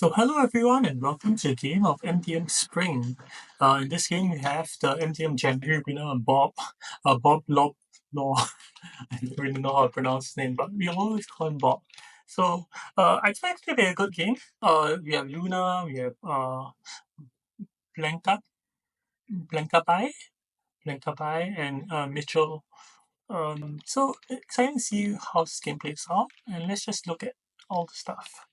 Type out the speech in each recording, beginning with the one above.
So hello everyone and welcome to a game of MDM Spring. In this game we have the MDM January winner Bob Law. I don't really know how to pronounce his name, but we always call him Bob. So I expect it to be a good game. We have Luna, we have Blanca, Blanca Pai, Blanca Pai, and Mitchell. So exciting to see how this game plays out, and let's just look at all the stuff.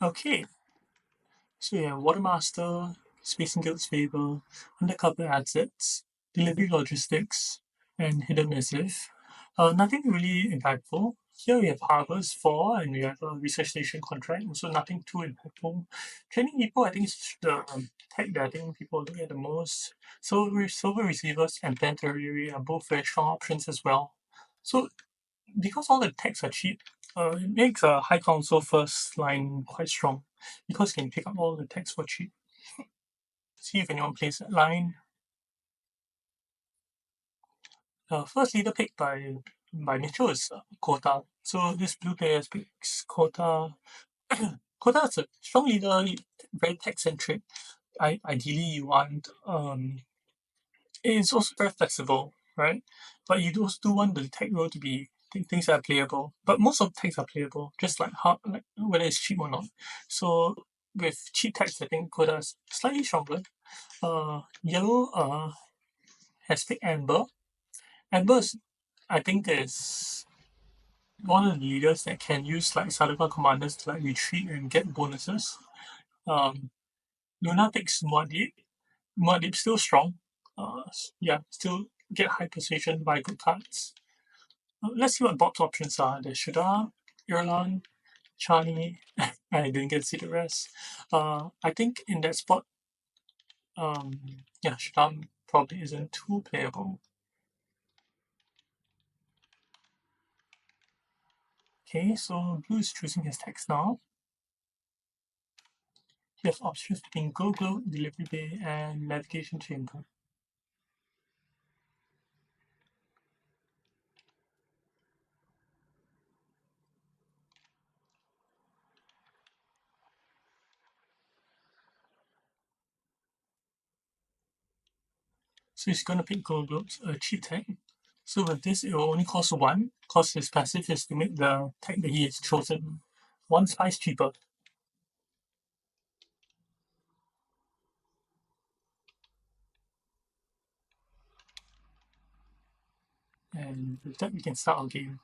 Okay, so yeah, Watermaster, Space and Guild's Favor, Undercover Assets, Delivery Logistics, and Hidden Missive. Nothing really impactful. Here we have Harbors 4 and we have a Research Station contract, so nothing too impactful. Training people, I think, is the tech that I think people look at the most. Silver Receivers and Planetary are both very strong options as well. So because all the techs are cheap, it makes a High Council first line quite strong because you can pick up all the techs for cheap. See if anyone plays that line. First leader picked by Mitchell is Kota. So this blue player picks Kota. Kota is a strong leader, very tech centric. Ideally, you want it's also very flexible, right? But you also do want the tech role to be things that are playable. But most of the techs are playable, just like how like whether it's cheap or not. So with cheap techs, I think Kota is slightly stronger. Yellow has picked Amber. Amber is, I think, is one of the leaders that can use like Sardaukar commanders to like retreat and get bonuses. Um, Luna picks Muad'Dib. Muad'Dib's still strong. Yeah, still get high persuasion by good cards. Let's see what Bob's options are. There's Shudar, Irulan, Chani. I didn't get to see the rest. I think in that spot, yeah, Shudar probably isn't too playable. Okay, so blue is choosing his text now. He has options between Go Glow, Delivery Bay, and Navigation Chamber. So he's going to pick Go Glow's cheap tech. So with this, it will only cost 1, because his passive is to make the tech that he has chosen 1 spice cheaper. And with that, we can start our game.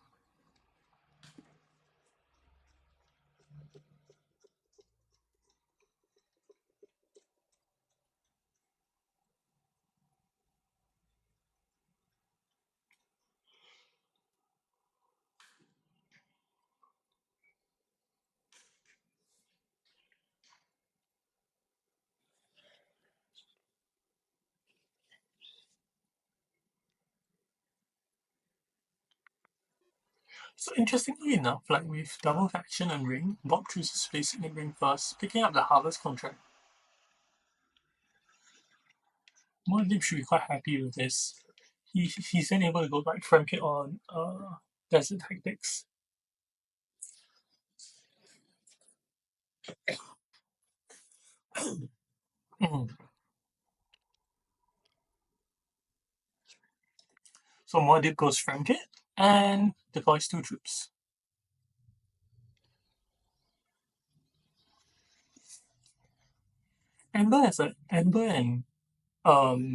So interestingly enough, like with double faction and ring, Bob chooses facing in ring first, picking up the harvest contract. Muad'Dib should be quite happy with this. He's then able to go like front pit on desert tactics. So Muad'Dib goes front pit and deploys 2 troops. Amber and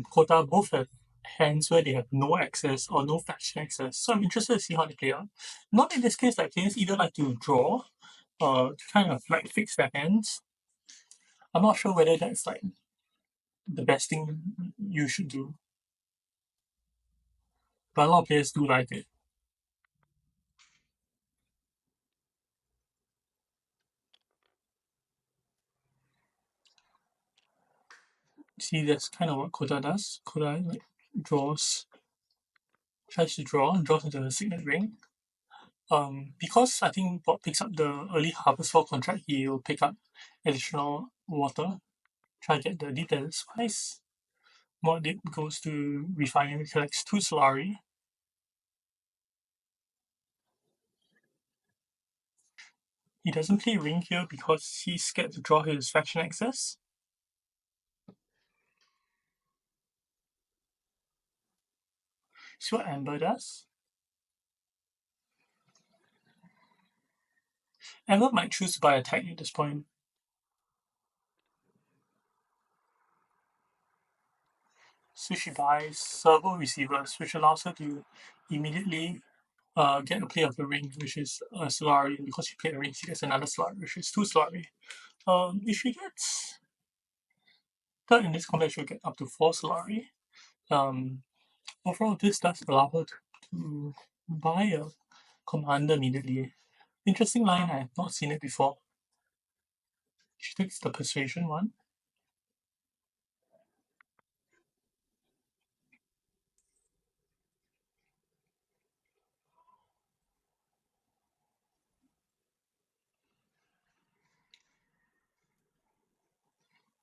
Kota both have hands where they have no access or no faction access. So I'm interested to see how they play out. Not in this case, like players either like to draw, to kind of like fix their hands. I'm not sure whether that's like the best thing you should do. But a lot of players do like it. See, that's kind of what Kota does. Kota like tries to draws into the signet ring. Because I think Bob picks up the early Harvest 4 contract, he will pick up additional water, try to get the detailed spice. Modip goes to refinery, collects 2 Solari. He doesn't play ring here because he's scared to draw his faction access. See what Amber does. Amber might choose to buy a tag at this point. So she buys servo receivers, which allows her to immediately get a play of the ring, which is a Solari. Because she played a ring, she gets another Solari, which is 2 Solari. If she gets third in this combat, she'll get up to 4 Solari. Overall, this does allow her to buy a commander immediately. Interesting line, I have not seen it before. She takes the persuasion one.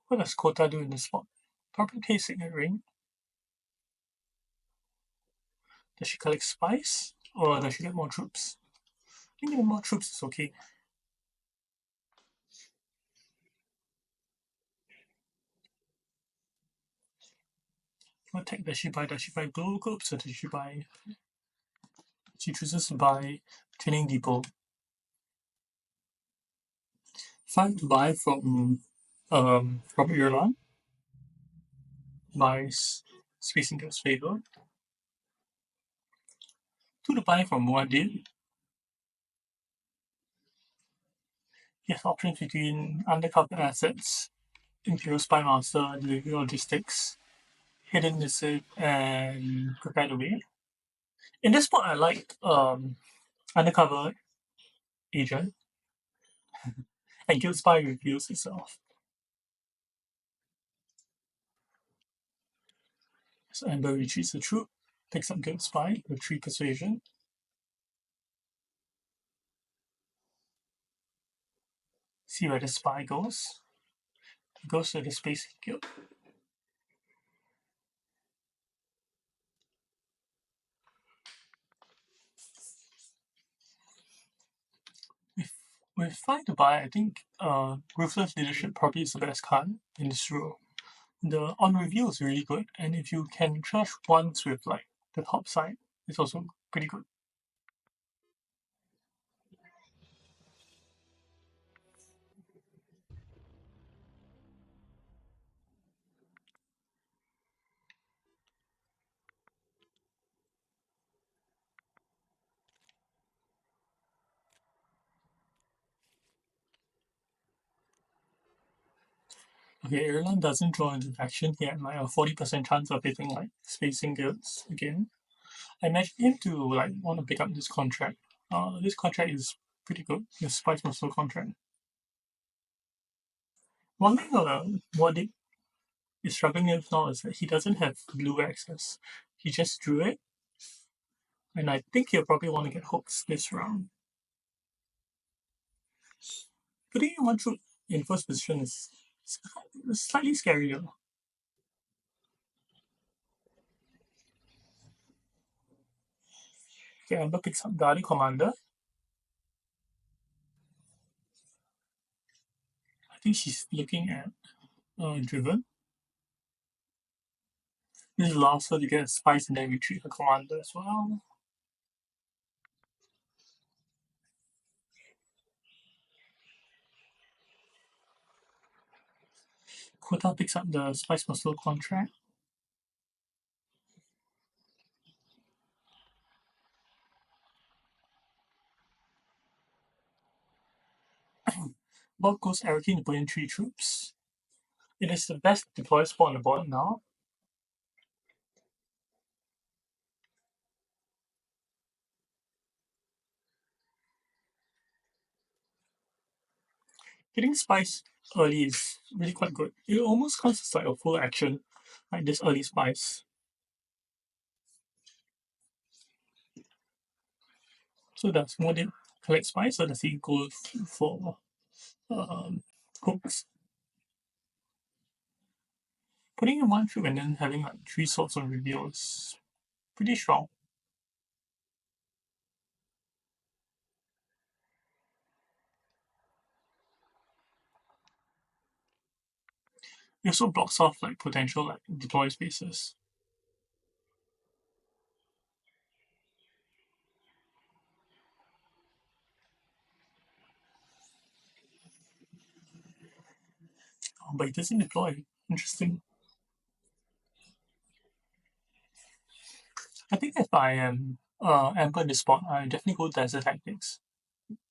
What does Kota do in this spot? Probably play Signet Ring. Does she collect spice? Or does she get more troops? I think getting more troops is okay. What tech does she buy? Does she buy Global Globes or does she buy... She chooses to buy Training Depot. Five to buy from Robert Irland. Buys Spacing Girl's Favor. 2 to buy from Muad'Dib. He has options between undercover assets, Imperial Spy Master, Delivery Logistics, Hidden Missive, and Prepared Away. In this spot, I like Undercover Agent, and Guild Spy reveals itself. So Amber retreats the troop, picks up Guild Spy with 3 Persuasion. See where the spy goes. He goes to the Space Guild. With 5 to buy, I think Ruthless Leadership probably is the best card in this row. The on review is really good, and if you can trash once with like the top side, it's also pretty good. Okay, Ireland doesn't draw into faction. He had like a 40% chance of hitting like spacing guilds again. I imagine him to like want to pick up this contract. This contract is pretty good. The Spice Muscle contract. One thing what it is struggling with now is that he doesn't have blue access. He just drew it, and I think he'll probably want to get hooks this round. Putting in one troop in first position is slightly scarier. Okay, Amber picks up Guardian Commander. I think she's looking at Driven. This allows her to get a spice and then retreat her commander as well. Kota picks up the Spice Muscle contract. Bob goes Araki to put in 3 troops. It is the best deploy spot on the board now. Getting Spice early is really quite good. It almost counts as like a full action, like this early Spice. So does Modin collect Spice or does he go for hooks. Putting in one troop and then having like three swords on reveal is pretty strong. It also blocks off like potential like deploy spaces. But it doesn't deploy. Interesting. I think if I am Amber in this spot, I definitely go Desert Tactics.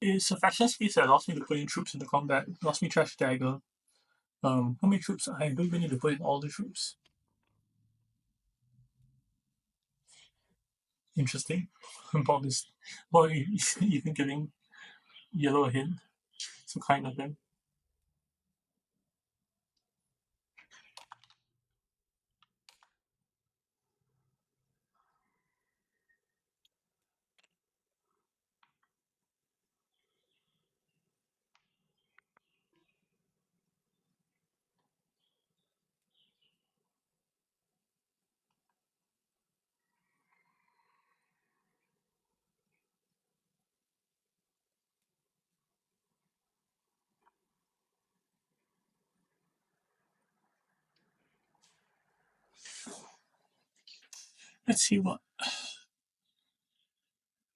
It's a faction space that allows me to put in troops into combat, allows me trash dagger. How many troops? I don't even need to put in all the troops. Interesting. Bob is Bob even giving yellow a hint. So kind of him. Let's see what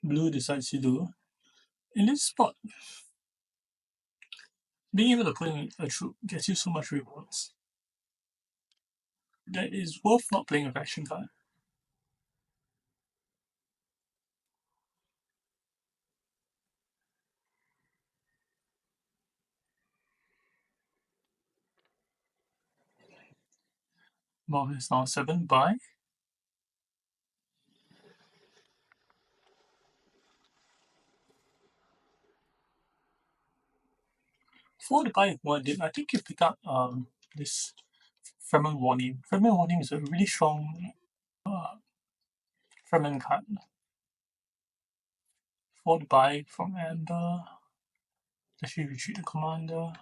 blue decides to do. In this spot, being able to put in a troop gets you so much rewards that is worth not playing a faction card. Bob is now 7 by. For the buy one dip, I think you pick up this Fremen Warning. Fremen Warning is a really strong Fremen card. For the buy from Amber. Does she retreat the commander?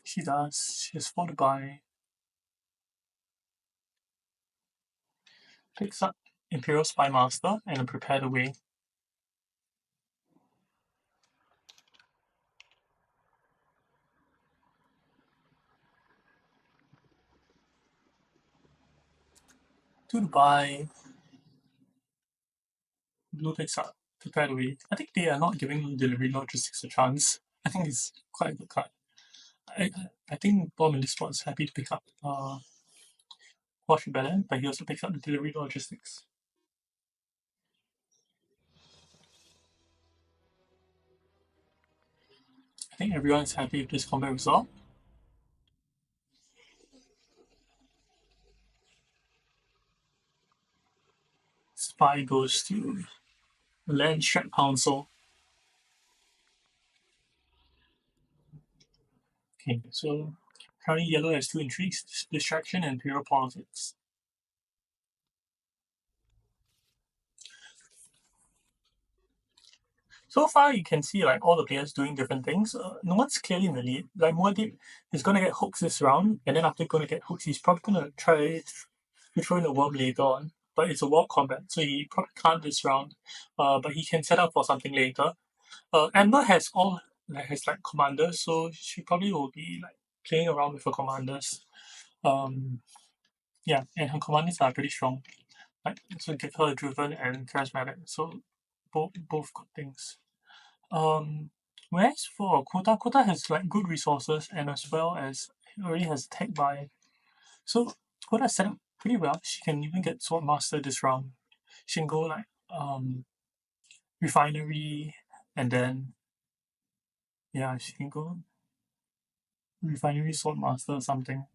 She does. She has 4 to buy. Picks up Imperial Spy Master and a Prepared Away. Two to buy. Blue picks up Prepared Away. I think they are not giving Delivery Logistics a chance. I think it's quite a good card. I, I think Bomb in this spot is happy to pick up Wash Rebellion, but he also picks up the Delivery Logistics. I think everyone's happy with this combat result. Spy goes to Land Strat Council. Okay, so currently yellow has 2 intrigues, Distraction and Imperial Politics. So far, you can see like all the players doing different things. No one's clearly in the lead. Like Muad'Dib is going to get hooks this round, and then after going to get hooks, he's probably going to try to throw in a worm later on. But it's a warp combat, so he probably can't this round. But he can set up for something later. Amber has has like commanders, so she probably will be like playing around with her commanders. Um, yeah, and her commanders are pretty strong. Like so, give her driven and charismatic. So both good things. Whereas for Kota has like good resources and as well as it already has tech buy. So Kota set up pretty well. She can even get Sword Master this round. She can go like refinery and then yeah, she can go refinery Sword Master or something.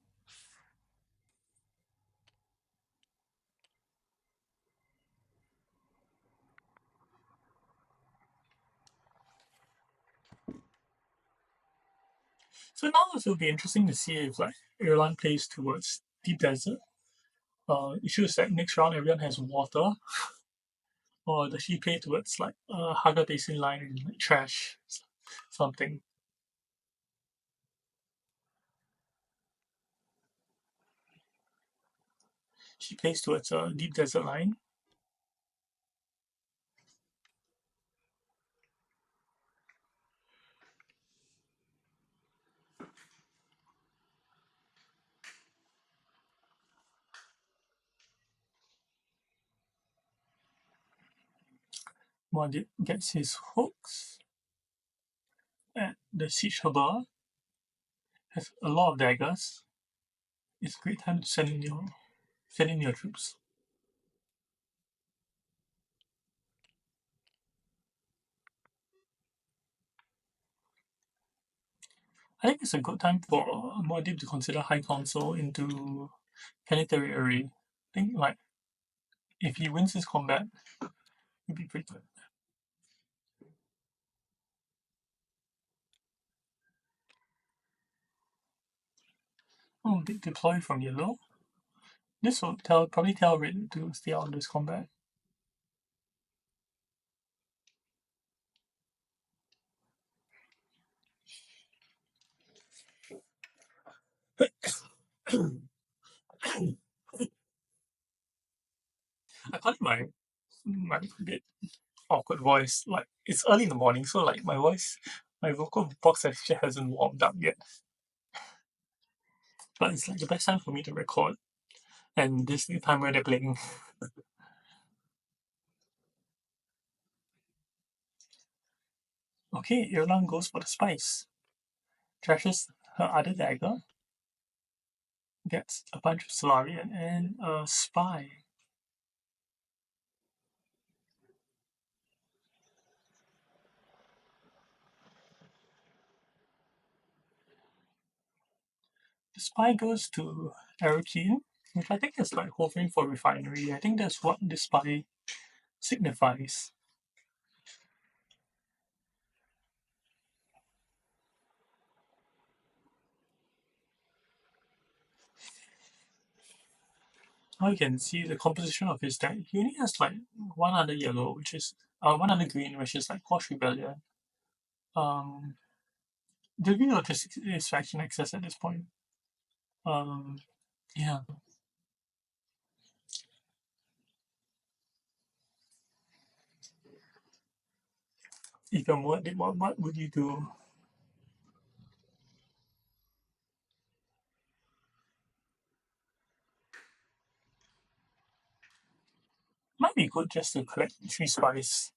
So now it will be interesting to see if like Ireland plays towards deep desert. Issues that next round everyone has water, or does she play towards like Haga Basin line and like trash something? She plays towards a deep desert line. One gets his hooks at the siege harbor, has a lot of daggers. It's a great time to send in your troops. I think it's a good time for Muad'Dib to consider High Council into planetary array. I think like if he wins his combat, it'd be pretty good. Oh, big deploy from yellow. This will probably tell Red to stay out of this combat. I call it my bit awkward voice. Like it's early in the morning, so like my vocal box actually hasn't warmed up yet. But it's like the best time for me to record, and this is the time where they're playing. Okay, Irulan goes for the spice. Trashes her other dagger, gets a bunch of Solarian and a spy. The spy goes to Aerokin, which I think is like hovering for refinery. I think that's what the spy signifies. Now you can see the composition of his deck. He only has like one other yellow, which is one other green, which is like Quash Rebellion. Um, the green logistics is faction access at this point. Um, yeah. If you're what would you do? Might be good just to collect 3 spies.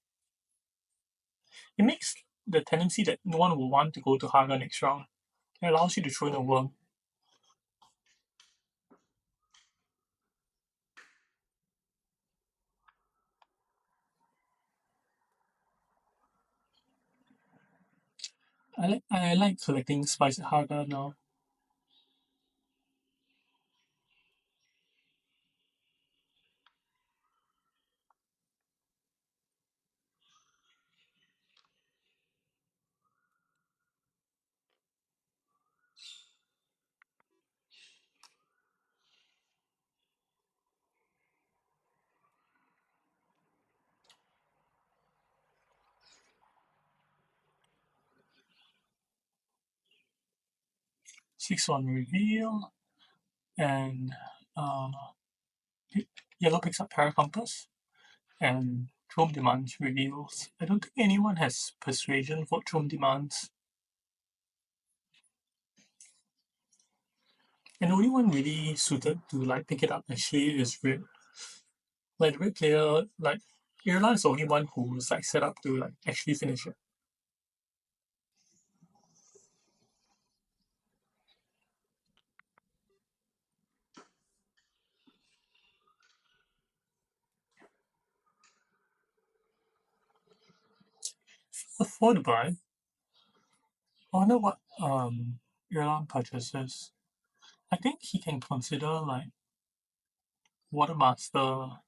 It makes the tendency that no one will want to go to Haga next round. It allows you to throw in a worm. I like collecting spies at Haga now. Six-one reveal, and uh, yellow picks up Paracompass, and Chrome Demands reveals. I don't think anyone has Persuasion for Chrome Demands. And the only one really suited to like pick it up actually is Red. Like the Red player, like Ireland is the only one who's like set up to like actually finish it. For the buy, I wonder what Ireland purchases. I think he can consider like Watermaster,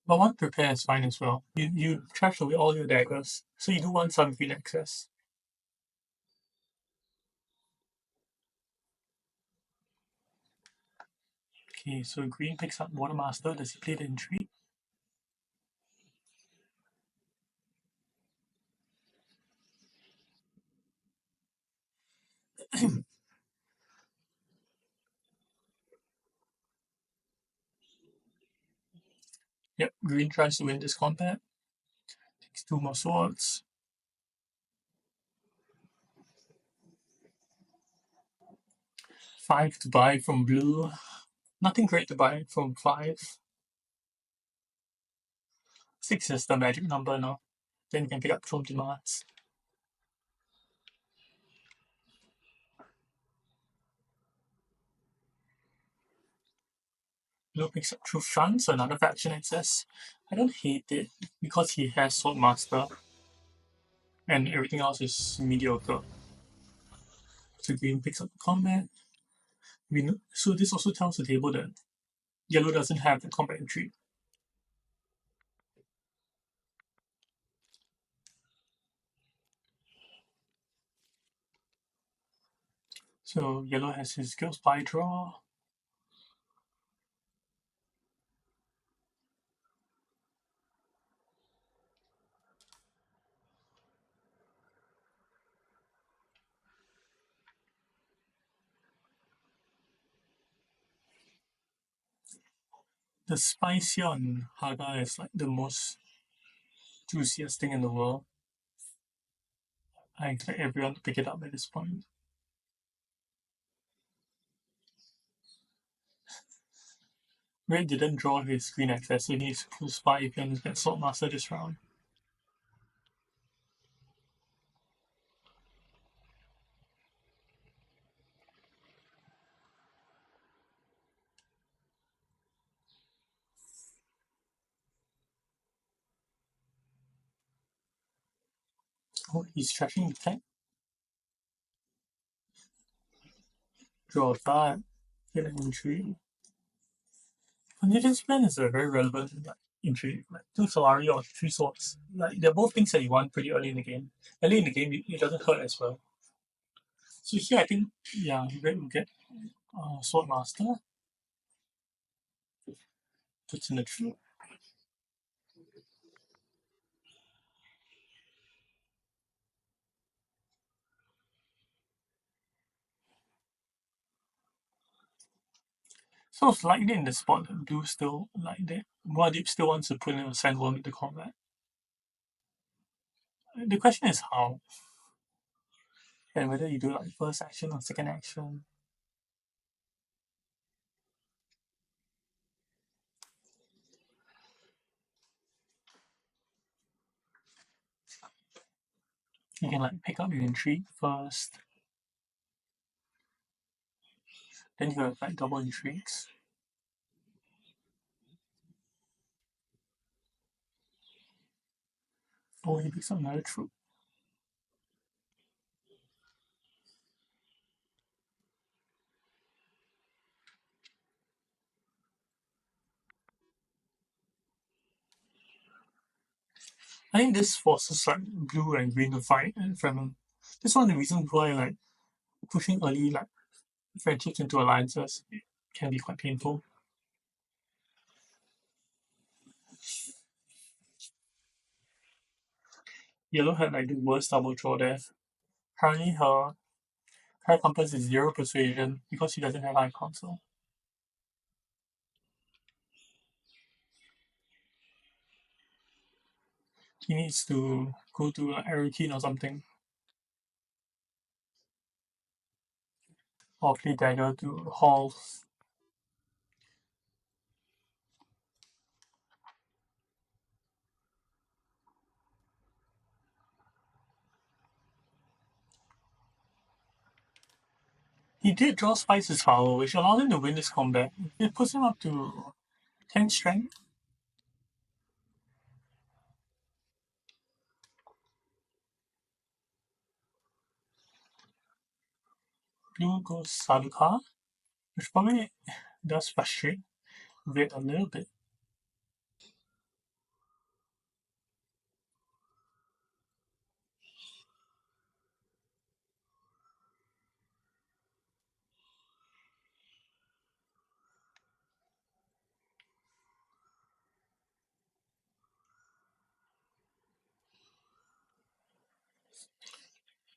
but one prepare is fine as well. You trash away all your daggers, so you do want some green access. Okay, so green picks up Watermaster. Does he play the intrigue? Yep, green tries to win this combat. Takes 2 more swords. 5 to buy from blue. Nothing great to buy from 5. 6 is the magic number now. Then you can pick up from demands. Blue picks up Truth Chance, another faction access. I don't hate it because he has Swordmaster and everything else is mediocre. So green picks up combat. So this also tells the table that yellow doesn't have the combat intrigue. So yellow has his skills by draw. The spice here on Haga is like the most juiciest thing in the world. I expect everyone to pick it up at this point. Red didn't draw his green access, so he needs to spy if he wants to get Swordmaster this round. Oh, he's trashing the tech. Draw a card. Get an intrigue. Contingence plan is a very relevant intrigue. Like 2 Solari or 3 swords. Like they're both things that you want pretty early in the game. Early in the game, it doesn't hurt as well. So here I think, yeah, Red will get Swordmaster. Puts in the true. So slightly in the spot that blue still like that. Muad'Dib still wants to put in a sandworm into combat. The question is how. And whether you do like first action or second action. You can like pick up your intrigue first. Then you have like double intrigues. Oh, he picks up another troop. I think this forces like blue and green to fight and Fremen. This is one of the reasons why like pushing early like friendships into alliances can be quite painful. Yellow had like the worst double draw there. Currently her compass is 0 persuasion because she doesn't have high console. He needs to go to like Aerokin or something. Or play dagger to halls. He did draw Spice's power, which allowed him to win this combat. It puts him up to 10 strength. Blue goes Saduka, which probably does frustrate Red a little bit.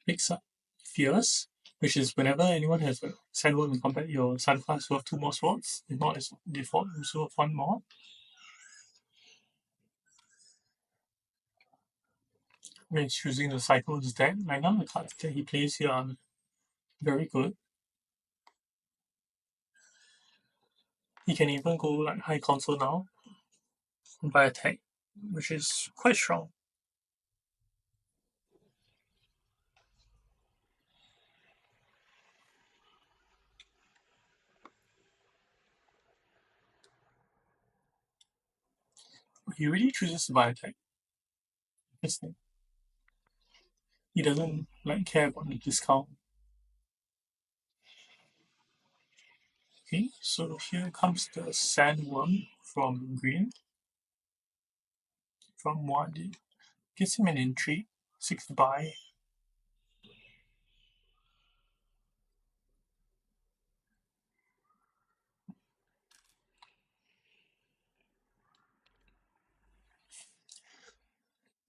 Picks up Fierce, which is whenever anyone has a sandworm in combat, your sun class will have 2 more swords. If not, it's default, also 1 more. When he's choosing the cycle is dead. Like none of the cards that he plays here are very good. He can even go like high console now by attack, which is quite strong. He really chooses to buy attack. This thing. He doesn't like care about the discount. Okay, so here comes the sandworm from green. From what gives him an entry, 6 buy.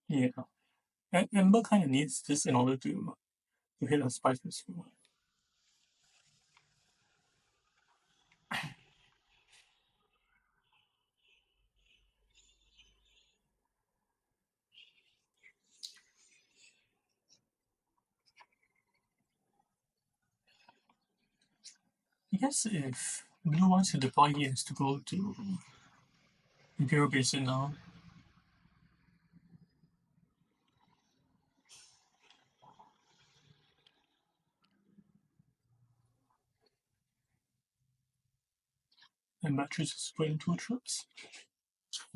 Yeah. And Ember kind of needs this in order to hit a spice festival. I guess if blue wants to deploy, he has to go to Imperial Basin now. And Ember chooses to bring 2 troops.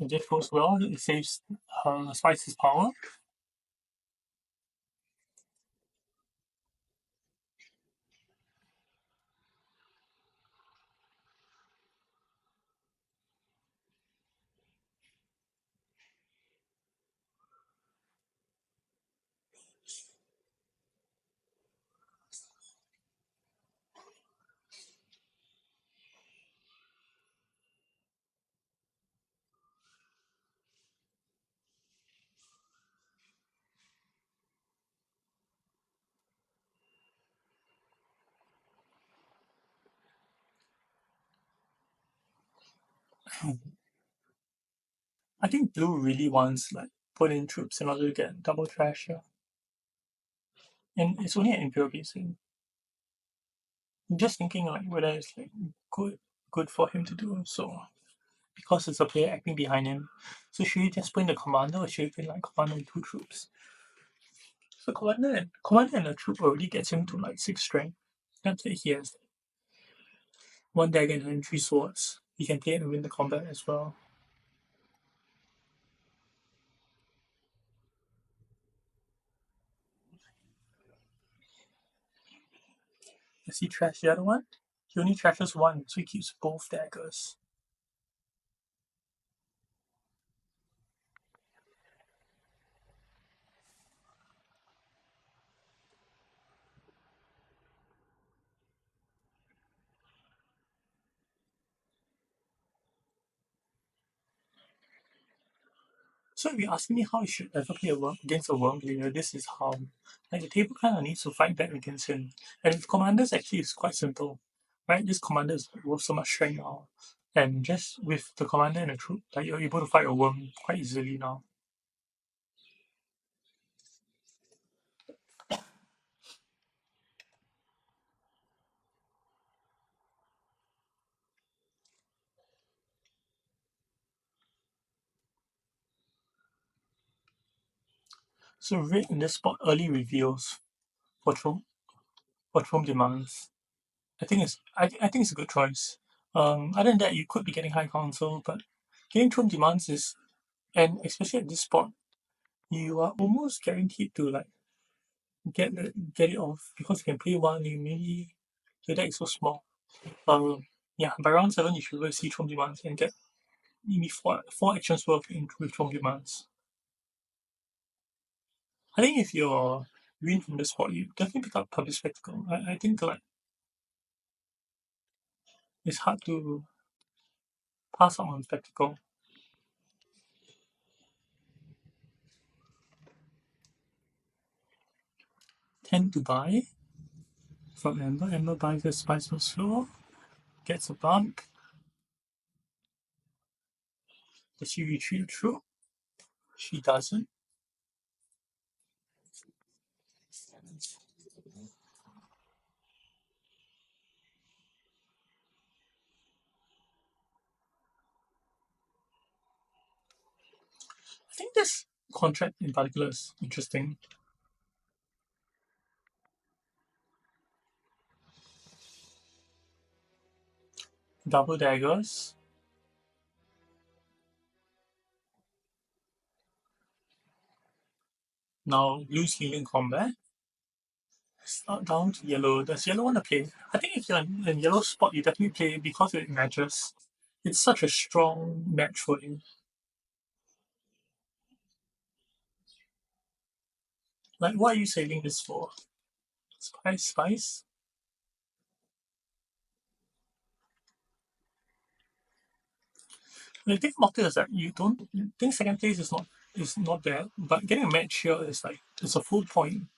If this goes well, it saves Spice's power. I think blue really wants like put in troops in order to get double trash here. And it's only an Imperial Basin. I'm just thinking like whether it's like good for him to do so. Because it's a player acting behind him. So should you just put in the commander or should you put in like commander and 2 troops? So commander and a troop already gets him to like 6 strength. That's it, he has 1 dagger and 3 swords. He can play it and win the combat as well. Does he trash the other one? He only trashes 1, so he keeps both daggers. So if you're asking me how I should ever play against a worm player, this is how. Like the table kind of needs to fight back against him. And with commanders actually it's quite simple. Right? This commander is worth so much strength now. And just with the commander and the troop, like you're able to fight a worm quite easily now. So red in this spot early reveals for Trump demands. I think it's a good choice. Other than that, you could be getting high council, but getting Trump demands is, and especially at this spot, you are almost guaranteed to like get it off because you can play one. You maybe your deck is so small. Yeah, by round 7 you should really see Trump demands and get maybe four actions worth with Trump demands. I think if you're green from the spot, you definitely pick up public spectacle. I think like it's hard to pass on spectacle. 10 to buy from Amber. Amber buys the Spice of Slow, gets a bump. Does she retreat through? She doesn't. I think this contract in particular is interesting. Double daggers. Now blue's healing combat. It's not down to yellow. Does yellow want to play? I think if you're in yellow spot, you definitely play because it matches. It's such a strong match for you. Like, what are you saving this for? Spice, spice? The thing about it is that you don't think second place is not bad, but getting a match here is like it's a full point.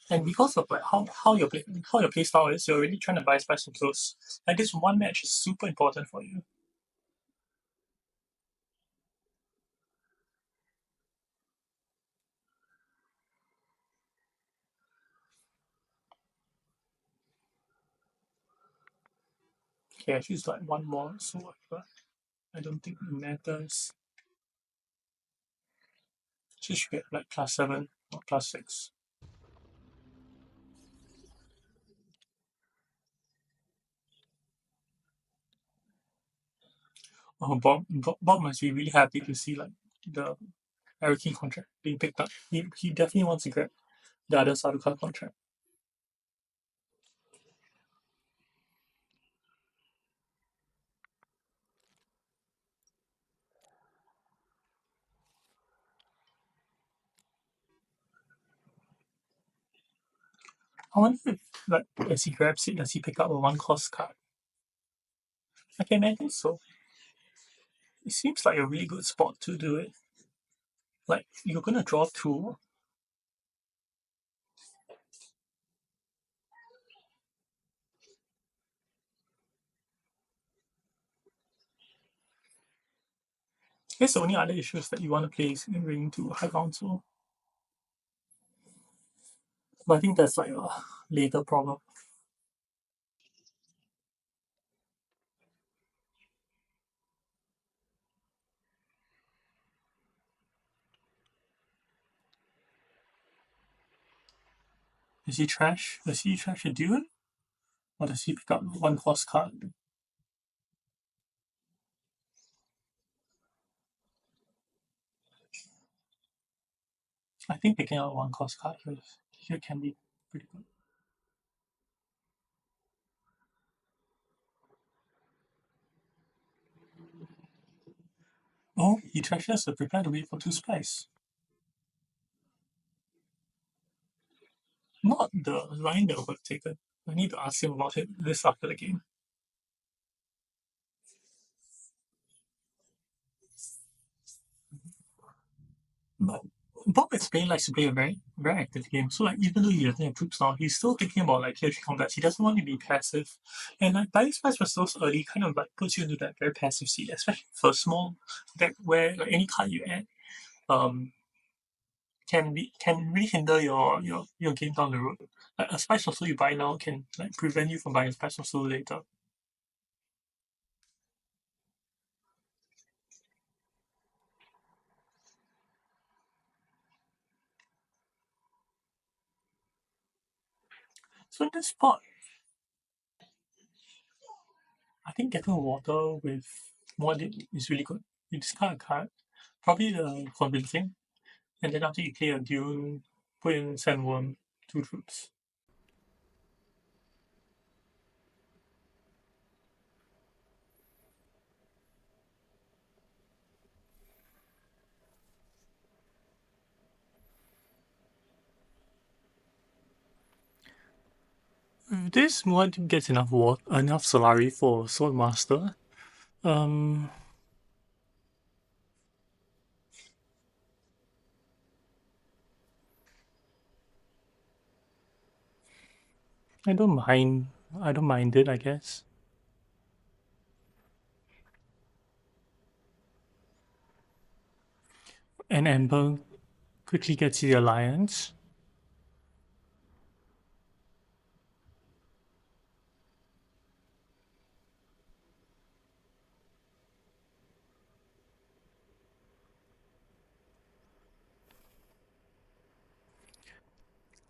And because of like how your play style is, you're really trying to buy spice from close. Like this one match is super important for you. Okay, I choose like one more, so but I don't think it matters. She should get like +7 or +6. Oh, Bob must be really happy to see like the Eric King contract being picked up. He definitely wants to get the other Saruka contract. I wonder if like as he grabs it, does he pick up a one cost card? I can imagine so. It seems like a really good spot to do it. Like you're gonna draw two. I guess the only other issue is that you want to play Ring to High Council. But I think that's like a later problem. Does he trash? Does he trash a Dune? Or does he pick up one cost card? I think picking up one cost card here can be pretty good. Oh, he trashes the prepare to wait for two spice. Not the line that would have taken. I need to ask him about it this after the game. But Bob explained likes to play a very active game. So like even though he doesn't have troops now, he's still thinking about like tier 3 combats. He doesn't want to be passive. And like buying spice for so early kind of like puts you into that very passive seat, especially for a small deck where like any card you add um can really hinder your game down the road. Like a spice or so you buy now can like prevent you from buying a spice or so later. So in this spot, I think getting water with mod is really good. You discard a card, probably the convincing, and then after you play a Dune, put in Sandworm, two troops. If this mod gets enough enough Solari for Sword Master, um, I don't mind. I don't mind it, I guess. And Amber quickly gets the alliance.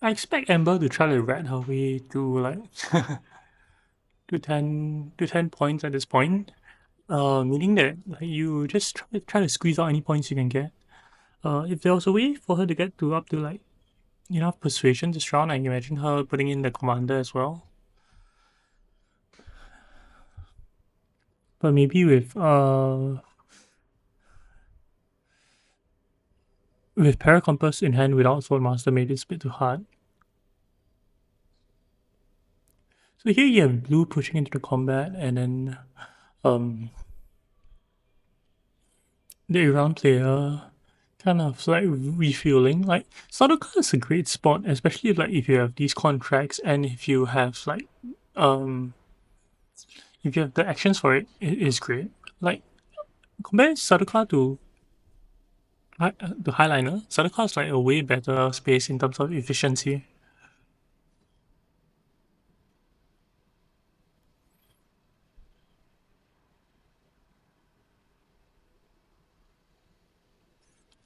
I expect Amber to try to rat her way to like to 10 points at this point. Meaning that like, you just try to squeeze out any points you can get. If there was a way for her to get to up to like enough persuasion this round, I can imagine her putting in the commander as well. But maybe with Paracompass in hand without Swordmaster, maybe it's a bit too hard. So here you have blue pushing into the combat, and then the Iran player kind of like refueling. Like Sudoku is a great spot, especially like if you have these contracts and if you have like um if you have the actions for it, it is great. Like compare Sudoku to the Highliner, Sudoku is like a way better space in terms of efficiency.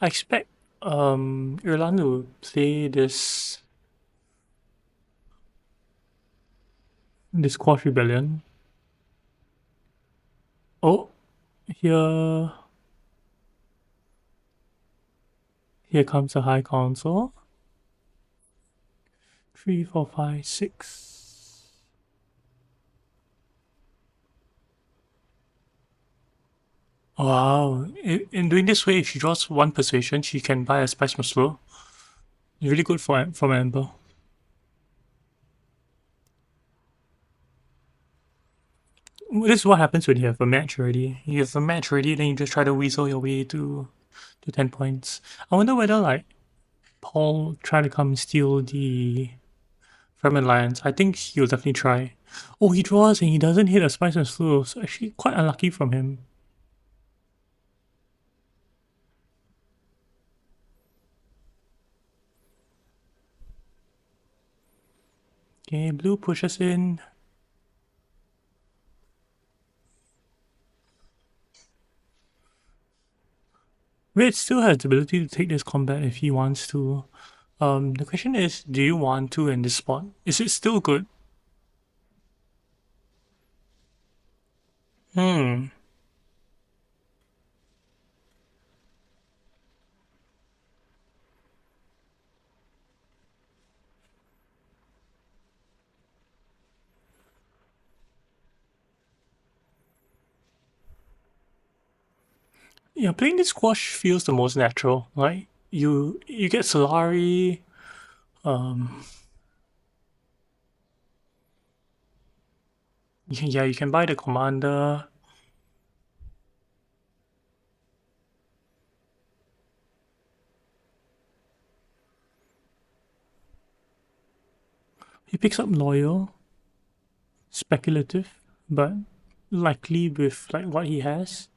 I expect Ireland to play this Quash Rebellion. Oh, here here comes the High Council. 3, 4, 5, 6. Wow. In doing this way, if she draws one persuasion, she can buy a Spice Muscle. Really good from Amber. This is what happens when you have a match already. You have a match already, then you just try to weasel your way to 10 points. I wonder whether like Paul try to come steal the Fremen Lions. I think he'll definitely try. Oh, he draws and he doesn't hit a Spice and Slew, so actually quite unlucky from him. Okay, blue pushes in. Red still has the ability to take this combat if he wants to. The question is, do you want to in this spot? Is it still good? Hmm. Yeah, playing this squash feels the most natural. Like you get Solari. Yeah, you can buy the commander. He picks up loyal, speculative, but likely with like what he has.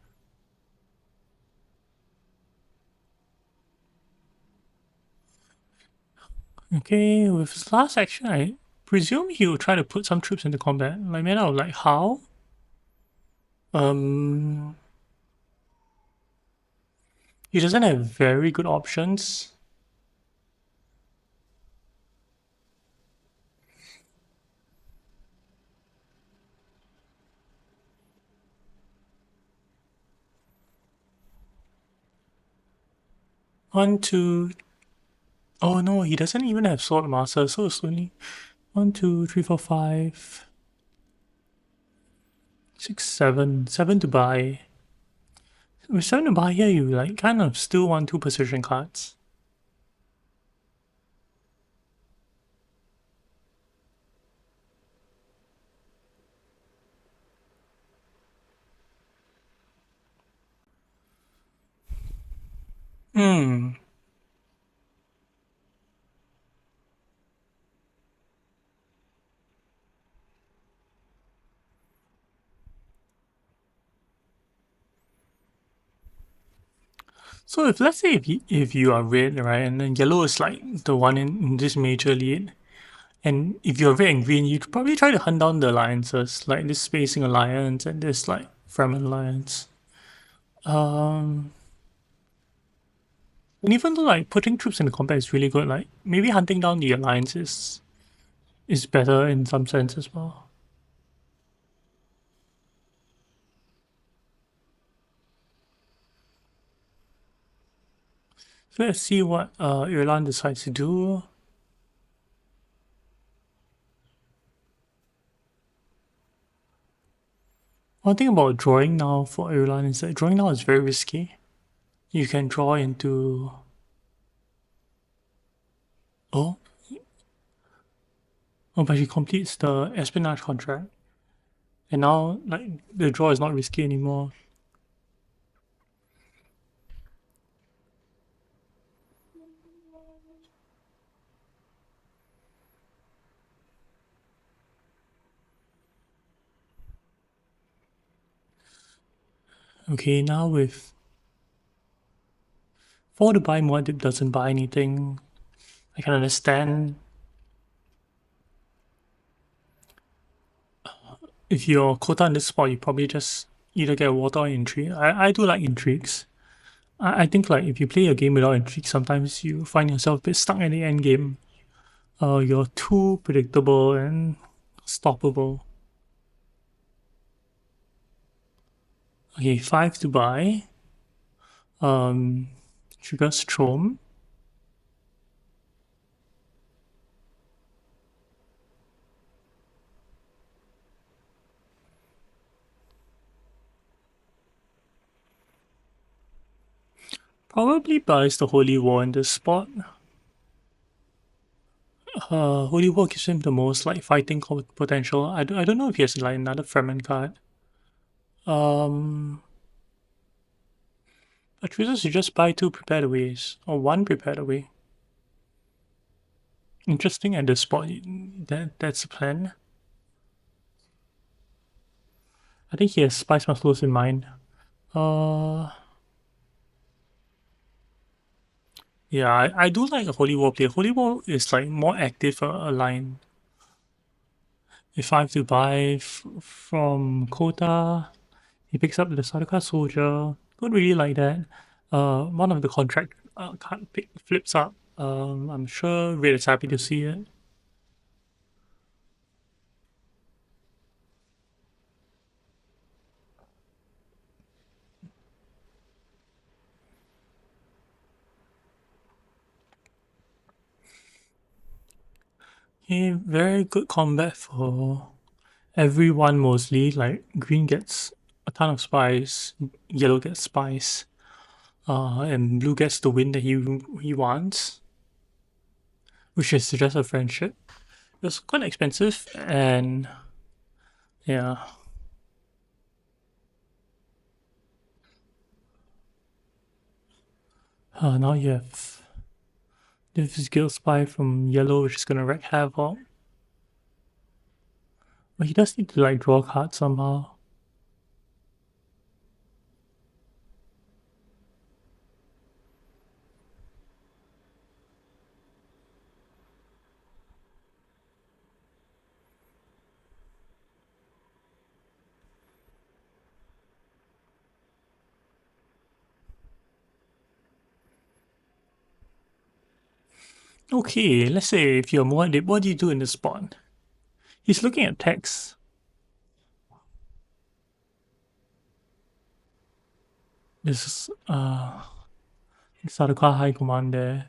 Okay, with his last action, I presume he will try to put some troops into combat. Like man, I was like, how? Um, he doesn't have very good options. One, two. Oh no, he doesn't even have sword master, so it's only 1, 2, 3, 4, 5, 6, 7. 7 to buy. With 7 to buy here, you like kind of still want 2 position cards. Hmm. So if let's say if you are red, right, and then yellow is like the one in this major lead, and if you're red and green, you'd probably try to hunt down the alliances, like this Spacing Alliance and this like Fremen Alliance. Um, and even though like putting troops in the combat is really good, like maybe hunting down the alliances is better in some sense as well. So let's see what Ireland decides to do. One thing about drawing now for Ireland is that drawing now is very risky. You can draw into oh but he completes the espionage contract, and now like the draw is not risky anymore. Okay, now with 4 to buy Muad'Dib doesn't buy anything. I can understand if you're quota in this spot, you probably just either get water or intrigue. I do like intrigues. I think like if you play a game without intrigue, sometimes you find yourself a bit stuck in the end game. You're too predictable and stoppable. Okay, 5 to buy. Triggers Strom. Probably buys the Holy War in this spot. Holy War gives him the most like fighting potential. I don't know if he has like another Fremen card. But chooses to just buy 2 prepared aways or 1 prepared away. Interesting at this spot. That's the plan. I think he has Spice Muscles in mind. Yeah, I do like a Holy War play. Holy War is like more active for a line. If I have to buy from Kota, he picks up the Sardaukar Soldier. Don't really like that. One of the contract card flips up. I'm sure Red is happy to see it. Okay, very good combat for everyone mostly. Like green gets a ton of spice, yellow gets spice, and blue gets the win that he wants, which is just a friendship. It was quite expensive, and yeah. Now you have this guild spy from yellow, which is gonna wreak havoc. But he does need to like draw cards somehow. Okay, let's say if you're Muad'Dib, what do you do in this spot? He's looking at text. This is Sardaukar High Command there.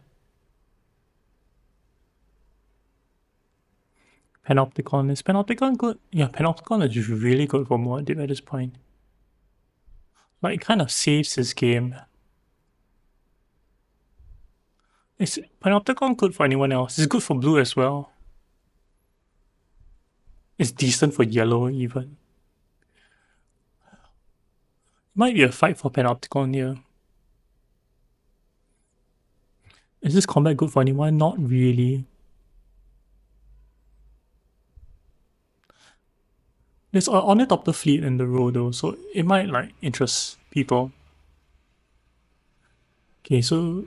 Panopticon. Is Panopticon good? Yeah, Panopticon is really good for Muad'Dib at this point. Like, it kind of saves his game. Is Panopticon good for anyone else? It's good for blue as well. It's decent for yellow even. Might be a fight for Panopticon here. Is this combat good for anyone? Not really. There's an Ornithopter fleet in the row though, so it might like interest people. Okay, so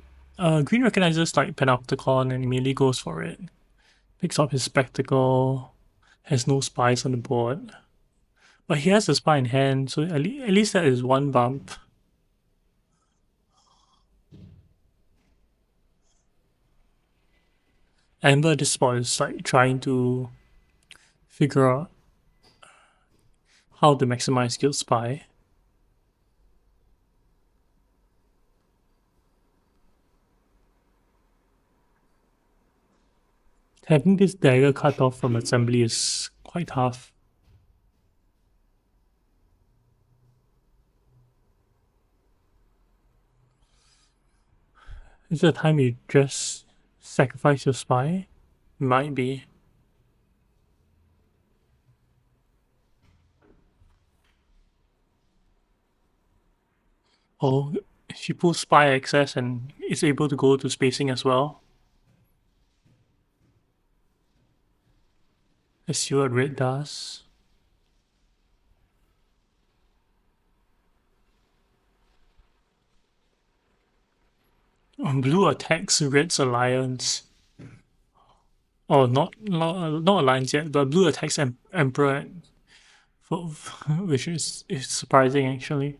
Green recognizes like Panopticon and immediately goes for it. Picks up his spectacle, has no spies on the board. But he has a spy in hand, so at least that is one bump. Amber at this spot is like trying to figure out how to maximize guild spy. Having this dagger cut off from assembly is quite tough. Is it a time you just sacrifice your spy? Might be. Oh, she pulls spy access and is able to go to spacing as well. Let's see what red does. Blue attacks red's alliance. Oh, not alliance yet, but blue attacks Emperor, which is surprising actually.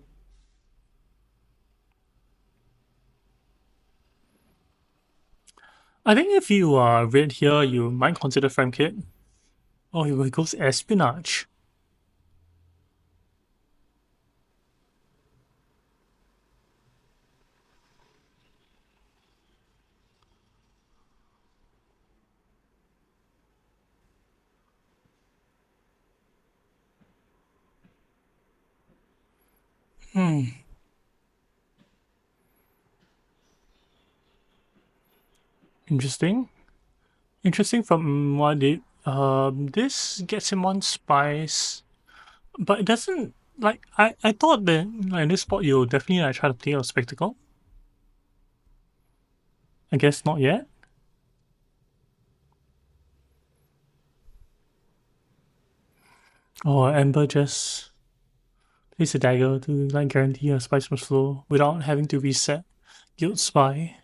I think if you are red here, you might consider frame kit. Oh, he goes espionage. Interesting. Interesting from what it. This gets him one spice, but it doesn't. Like I thought that like, in this spot you'll definitely like, try to play a spectacle. I guess not yet. Or Amber just plays a dagger to like guarantee a spice must flow without having to reset guild spy.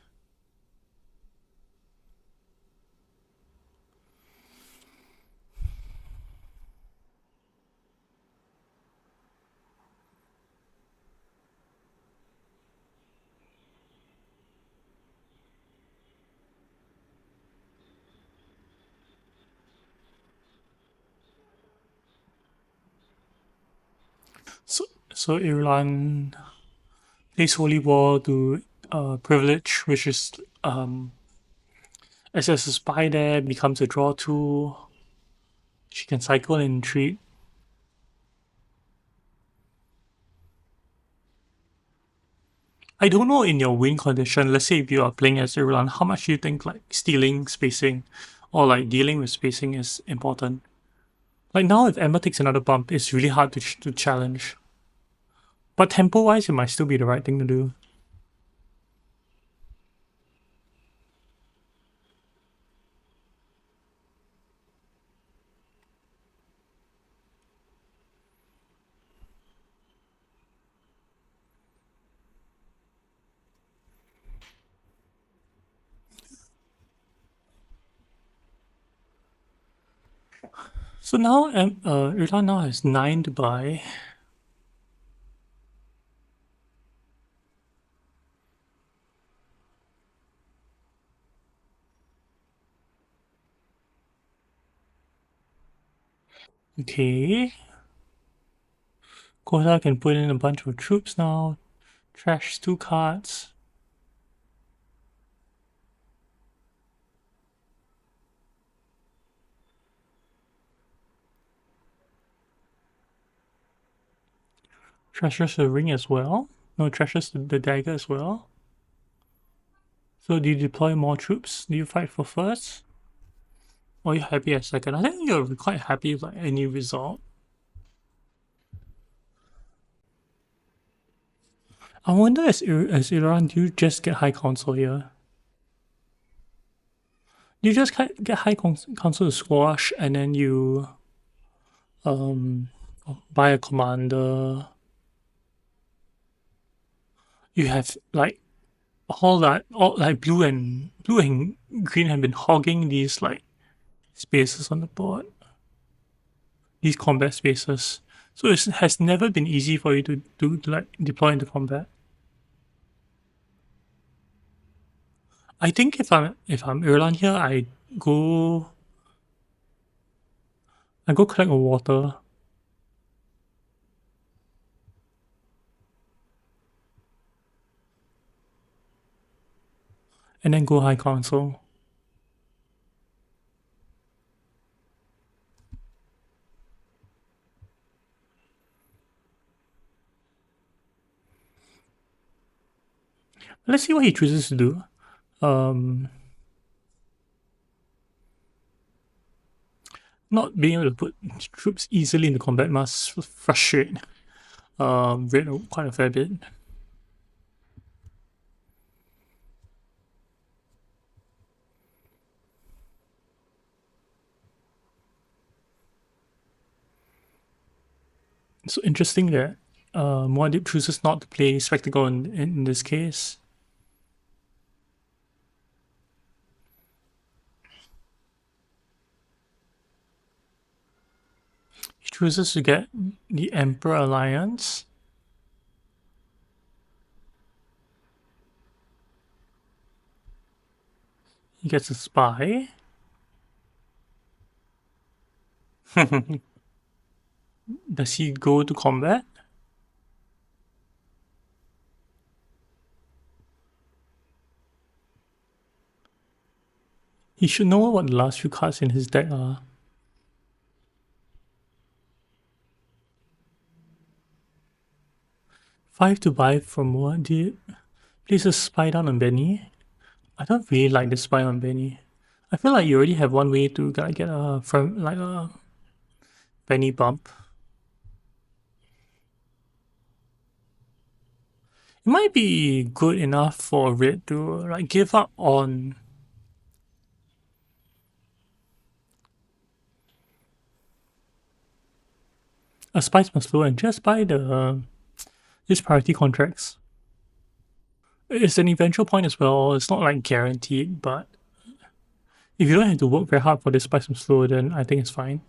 So Irulan plays Holy War to privilege, which is as a spy there becomes a draw tool. She can cycle and retreat. I don't know in your win condition, let's say if you are playing as Irulan, how much do you think like stealing spacing or like dealing with spacing is important? Like now if Emma takes another bump, it's really hard to challenge. But tempo wise, it might still be the right thing to do. So now Irulan now has 9 to buy. Okay. Kota can put in a bunch of troops now. Trash 2 cards. Trashes the ring as well. No, trashes the dagger as well. So do you deploy more troops? Do you fight for first? Or are you happy at second? I think you're quite happy with like any result. I wonder as Iran, do you just get high council here? You just get high council to squash and then you buy a commander. You have like all like blue and green have been hogging these like spaces on the board, these combat spaces. So it has never been easy for you to like deploy into combat. I think if I'm Ireland here, go I go collect a water and then go high council. Let's see what he chooses to do. Not being able to put troops easily into combat must frustrate Red quite a fair bit. So interesting that Muad'Dib chooses not to play Spectacle in this case. He chooses to get the Emperor Alliance. He gets a spy. Does he go to combat? He should know what the last few cards in his deck are. 5 to buy from Muad'Dib. Place a spy down on Benny. I don't really like this spy on Benny. I feel like you already have one way to get a Benny bump. It might be good enough for Red to like give up on a spice must flow and just buy these priority contracts. It's an eventual point as well. It's not like guaranteed, but if you don't have to work very hard for this spice must flow, then I think it's fine.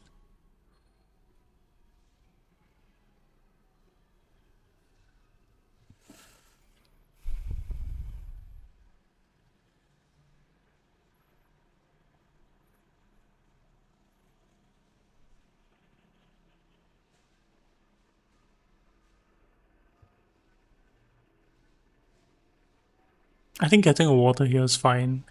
I think getting a water here is fine.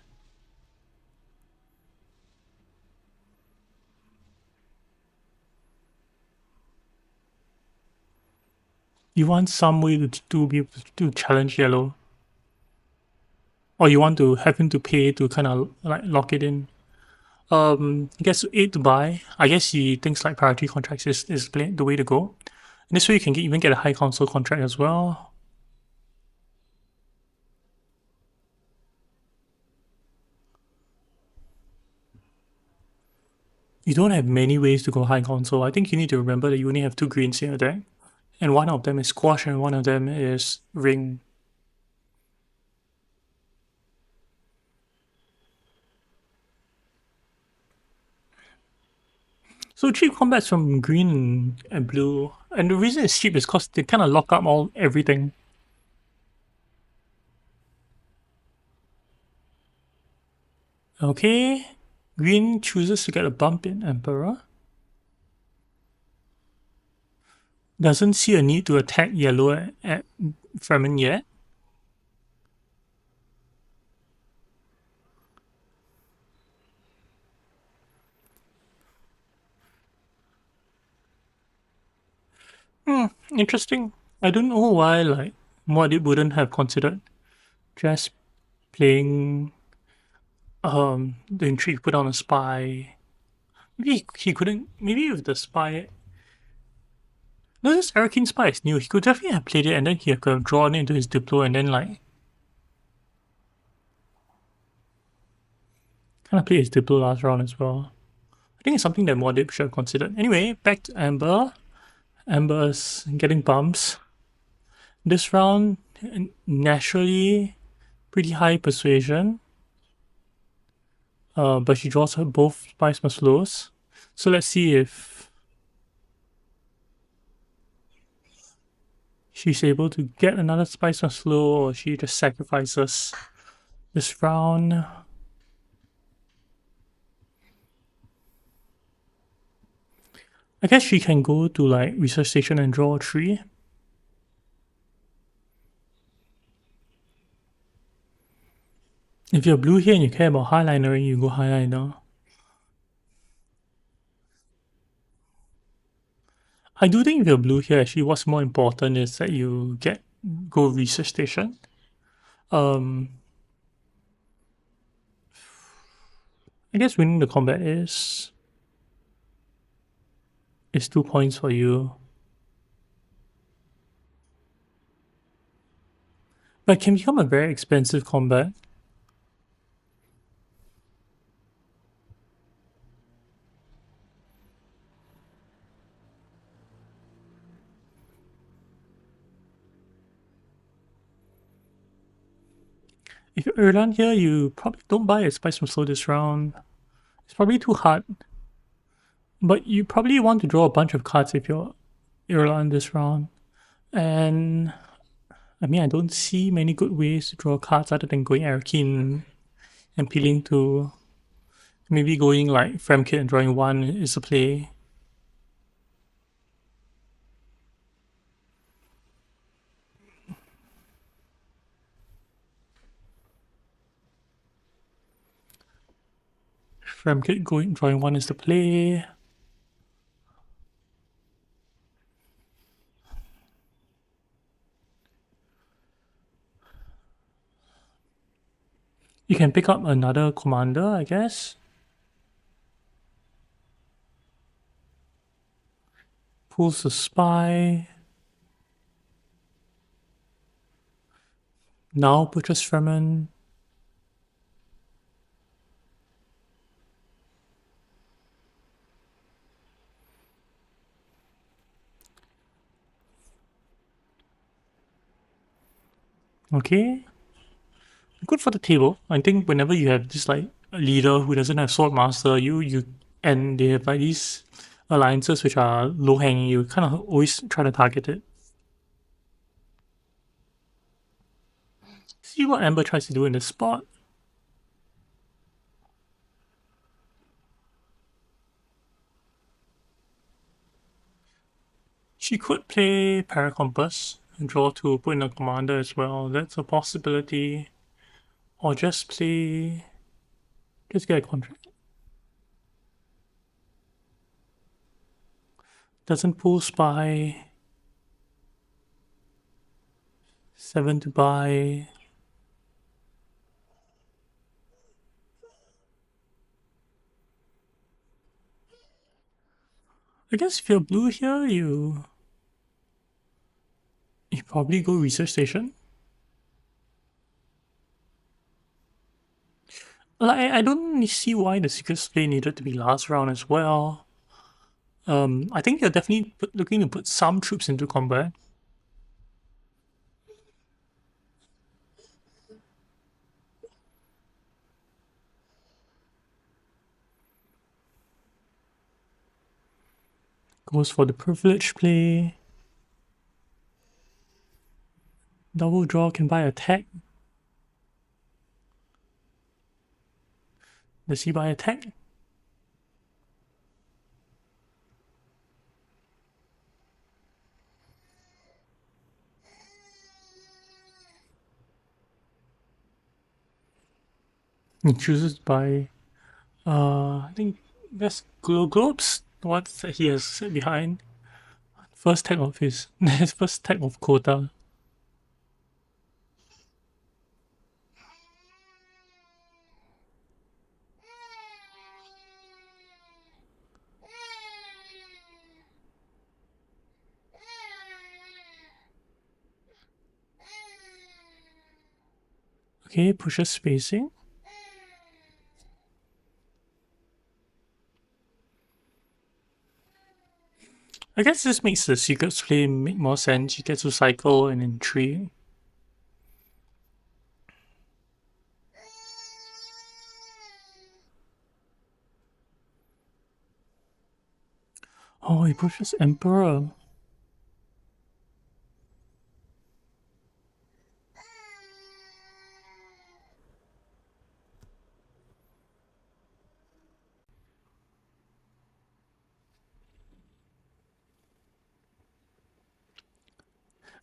You want some way to be able to challenge yellow. Or you want to have him to pay to kind of like lock it in. He gets 8 to buy. I guess he thinks like priority contracts is the way to go. And this way you can even get a high council contract as well. You don't have many ways to go high council. I think you need to remember that you only have 2 greens in your deck. And one of them is squash and one of them is ring. So cheap combats from green and blue. And the reason it's cheap is because they kind of lock up everything. Okay. Green chooses to get a bump in Emperor. Doesn't see a need to attack yellow at Fremen yet. Interesting. I don't know why like Muad'Dib wouldn't have considered just playing the intrigue, put on a spy. Maybe he couldn't. Maybe if the spy. No, this Arakin spy is new. He could definitely have played it and then he could have drawn it into his Diplo and then like kind of play his Diplo last round as well. I think it's something that Muad'Dib should have considered. Anyway, back to Amber. Amber's getting bumps. This round, naturally, pretty high persuasion. But she draws her both spice must lows. So let's see if she's able to get another spice must low, or she just sacrifices this round. I guess she can go to like research station and draw a 3. If you're blue here and you care about highliner, you go highliner. I do think if you're blue here, actually what's more important is that you go research station. I guess winning the combat is 2 points for you. But it can become a very expensive combat. If you're Erlan here, you probably don't buy a Spice from Slow this round. It's probably too hard. But you probably want to draw a bunch of cards if you're Erlan this round. And I mean, I don't see many good ways to draw cards other than going Arakin and peeling to maybe going like Fremkit and drawing 1 is a play. Fremkit drawing 1 is the play. You can pick up another commander, I guess. Pulls the spy. Now purchase Fremen. Okay. Good for the table. I think whenever you have this like a leader who doesn't have sword master, and they have like these alliances which are low hanging, you kind of always try to target it. See what Amber tries to do in this spot. She could play Paracompass and draw to put in a commander as well. That's a possibility. Or just get a contract. Doesn't pull spy. 7 to buy. I guess if you're blue here, you probably go research station. Like, I don't see why the secret display needed to be last round as well. I think you're definitely looking to put some troops into combat. Goes for the privilege play. Double draw can buy attack. Does he buy attack? He chooses to buy. I think that's globes. What he has behind. First tag of his first tag of quota. Okay, pushes spacing. I guess this makes the secrets play make more sense. You get to cycle and intrigue. Oh, he pushes Emperor.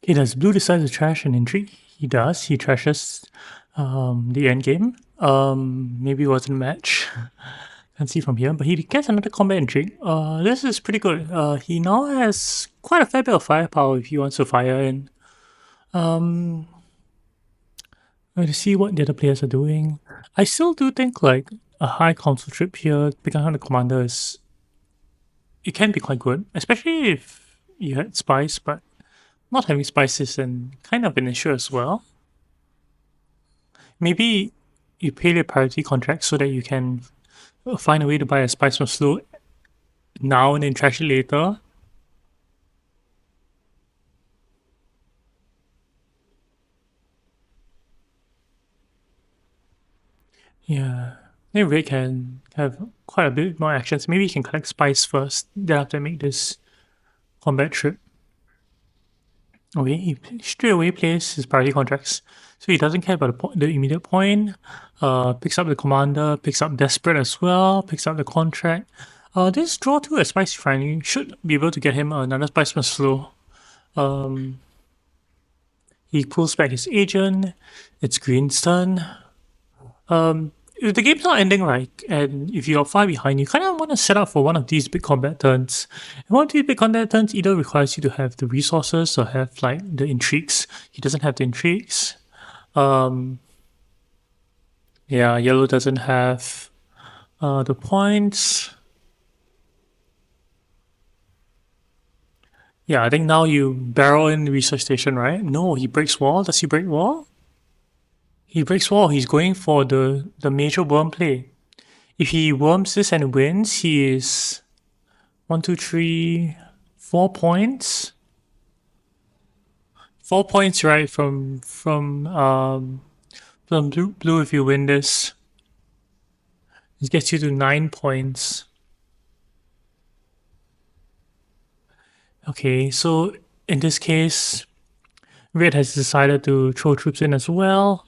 Okay, does blue decide to trash an intrigue? He does. He trashes the endgame. Maybe it wasn't a match. Can't see from here, but he gets another combat intrigue. This is pretty good. He now has quite a fair bit of firepower if he wants to fire in. To see what the other players are doing. I still do think like a high council trip here, becoming the commander is it can be quite good, especially if you had spice, but not having spice is kind of an issue as well. Maybe you pay the priority contract so that you can find a way to buy a spice from slow now and then trash it later. Yeah. Then Ray can have quite a bit more actions. Maybe he can collect spice first, then after make this combat trip. Okay, he straight away plays his priority contracts. So he doesn't care about the immediate point. Picks up the commander, picks up Desperate as well, picks up the contract. This draw 2 a Spicy Friendly should be able to get him another Spiceman slow. He pulls back his agent. It's Green's turn. If the game's not ending right, and if you're far behind, you kind of want to set up for one of these big combat turns. And one of these big combat turns either requires you to have the resources or have like the intrigues. He doesn't have the intrigues. Yeah, yellow doesn't have the points. Yeah, I think now you barrel in the research station, right? No, he breaks wall. Does he break wall? He breaks wall. He's going for the major worm play. If he worms this and wins, he is 1, 2, 3, 4 points. 4 points, right? From blue. If you win this, it gets you to 9 points. Okay, so in this case, red has decided to throw troops in as well.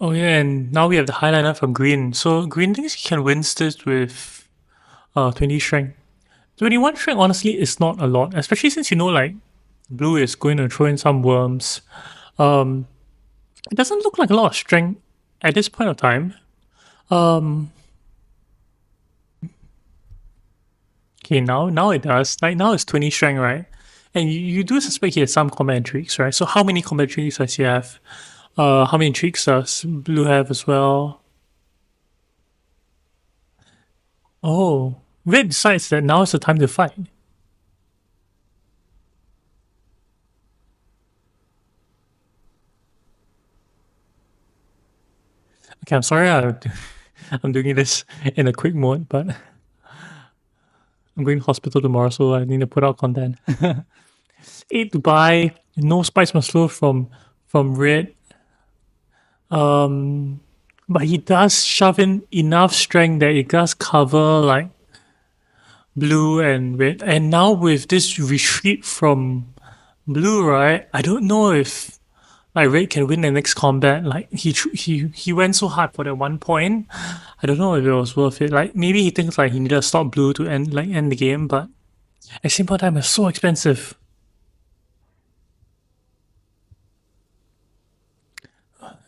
Oh yeah, and now we have the highliner from green. So green thinks he can win this with 20 strength. 21 strength honestly is not a lot, especially since you know like blue is going to throw in some worms. It doesn't look like a lot of strength at this point of time. Okay, now it does. Like now it's 20 strength, right? And you do suspect he has some combat intrigues, right? So how many combat intrigues does he have? How many intrigues does blue have as well? Oh, red decides that now is the time to fight. Okay, I'm sorry I'm doing this in a quick mode, but I'm going to hospital tomorrow, so I need to put out content. 8 to buy, no spice must flow from red. But he does shove in enough strength that it does cover like blue and red. And now with this retreat from blue, right? I don't know if like red can win the next combat. Like he went so hard for that 1 point. I don't know if it was worth it. Like maybe he thinks like he needed to stop blue to end the game, but at the same time it's so expensive.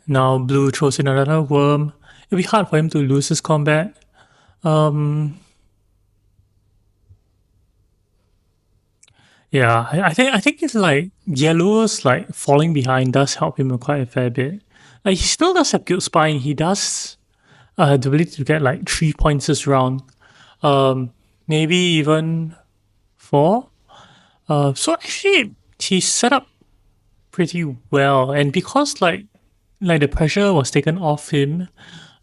Now blue throws in another worm. It'll be hard for him to lose this combat. Yeah, I think it's like yellow's like falling behind does help him quite a fair bit. Like he still does have guild spine. He does the ability to get like 3 points this round. Maybe even 4. So actually he set up pretty well, and because like the pressure was taken off him,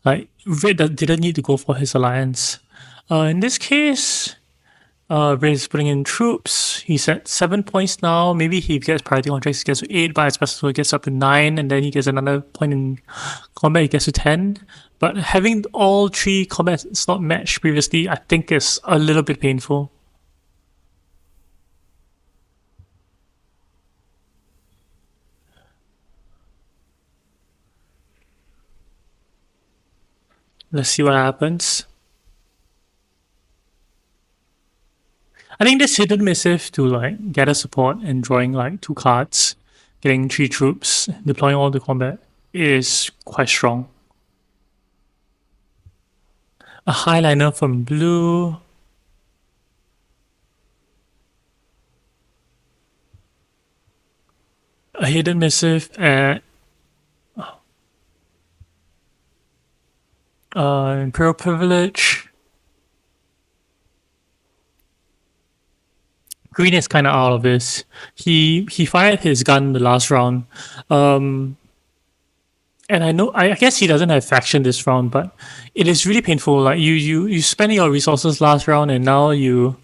like Red didn't need to go for his alliance. In this case, Red is putting in troops. He's at 7 points now. Maybe he gets priority contracts, he gets to 8, but especially he gets up to 9, and then he gets another point in combat, he gets to 10. But having all 3 combat slot matched previously, I think is a little bit painful. Let's see what happens. I think this hidden missive to like gather support and drawing like 2 cards, getting 3 troops, deploying all the combat is quite strong. A highliner from blue. A hidden missive at Imperial Privilege. Green is kind of out of this. He fired his gun the last round, and I guess he doesn't have faction this round, but it is really painful. Like you spend your resources last round, and now you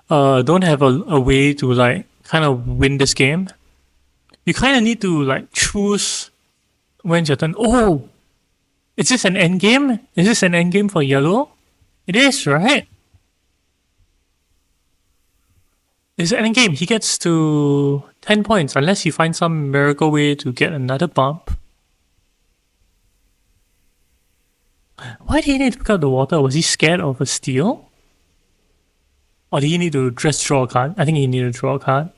don't have a way to like kind of win this game. You kind of need to like choose when's your turn. Oh, is this an end game? Is this an end game for yellow? It is, right? It's an end game. He gets to 10 points unless he finds some miracle way to get another bump. Why did he need to pick up the water? Was he scared of a steal? Or did he need to just draw a card? I think he needed to draw a card.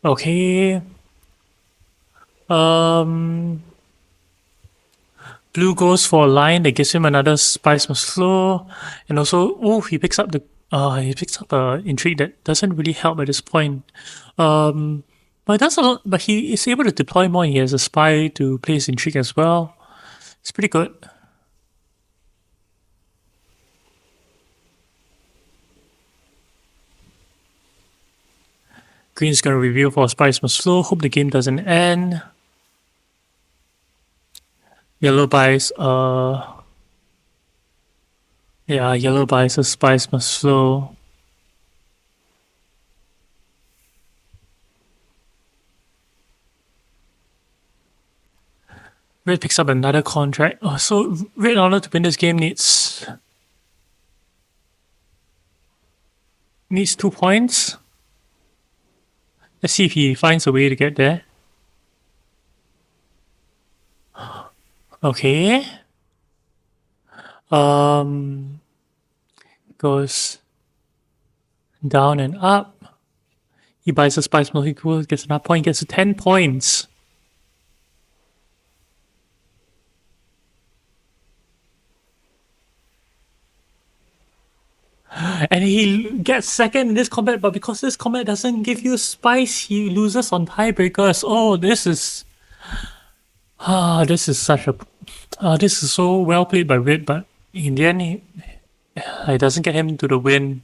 Okay. Blue goes for a line that gives him another spice must flow. And also, he picks up a intrigue that doesn't really help at this point. But it does a lot, but he is able to deploy more. He has a spy to play his intrigue as well. It's pretty good. Green's gonna reveal for Spice Must Flow. Hope the game doesn't end. Yellow buys yellow buys a Spice Must Flow. Red picks up another contract. So Red in order to win this game needs 2 points. Let's see if he finds a way to get there. Okay. Goes down and up. He buys a spice molecule, gets another point, gets to 10 points. And he gets second in this combat, but because this combat doesn't give you spice, he loses on tiebreakers. Oh, this is so well played by Red, but in the end, it doesn't get him to the win.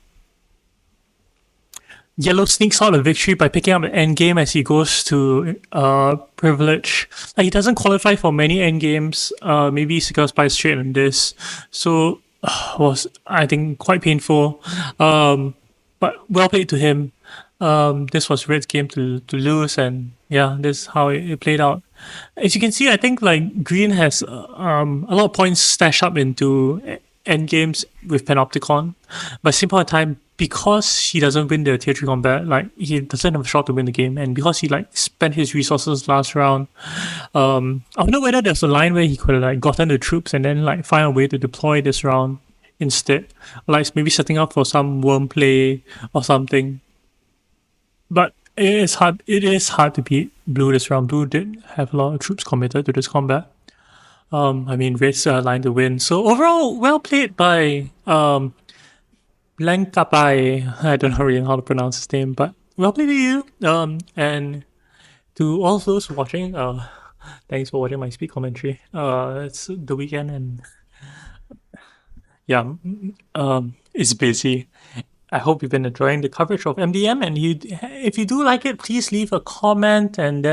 Yellow sneaks out a victory by picking up an endgame as he goes to Privilege. He doesn't qualify for many endgames. Maybe he secures by straight on this. So was, I think, quite painful. But well played to him. This was Red's game to lose, and yeah, this is how it played out. As you can see, I think like Green has a lot of points stashed up into end games with Panopticon, but simple at time because he doesn't win the tier 3 combat, like he doesn't have a shot to win the game, and because he like spent his resources last round, I don't know whether there's a line where he could have like gotten the troops and then like find a way to deploy this round instead, like maybe setting up for some worm play or something. But it is hard to beat Blue this round. Blue did have a lot of troops committed to this combat. I mean, Red's line to win. So overall, well played by Blancapai. I don't know really how to pronounce his name, but well played to you. And to all those watching, thanks for watching my speed commentary. It's the weekend and yeah, it's busy. I hope you've been enjoying the coverage of MDM, and if you do like it, please leave a comment, and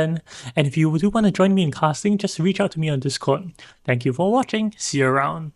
if you do want to join me in casting, just reach out to me on Discord. Thank you for watching. See you around.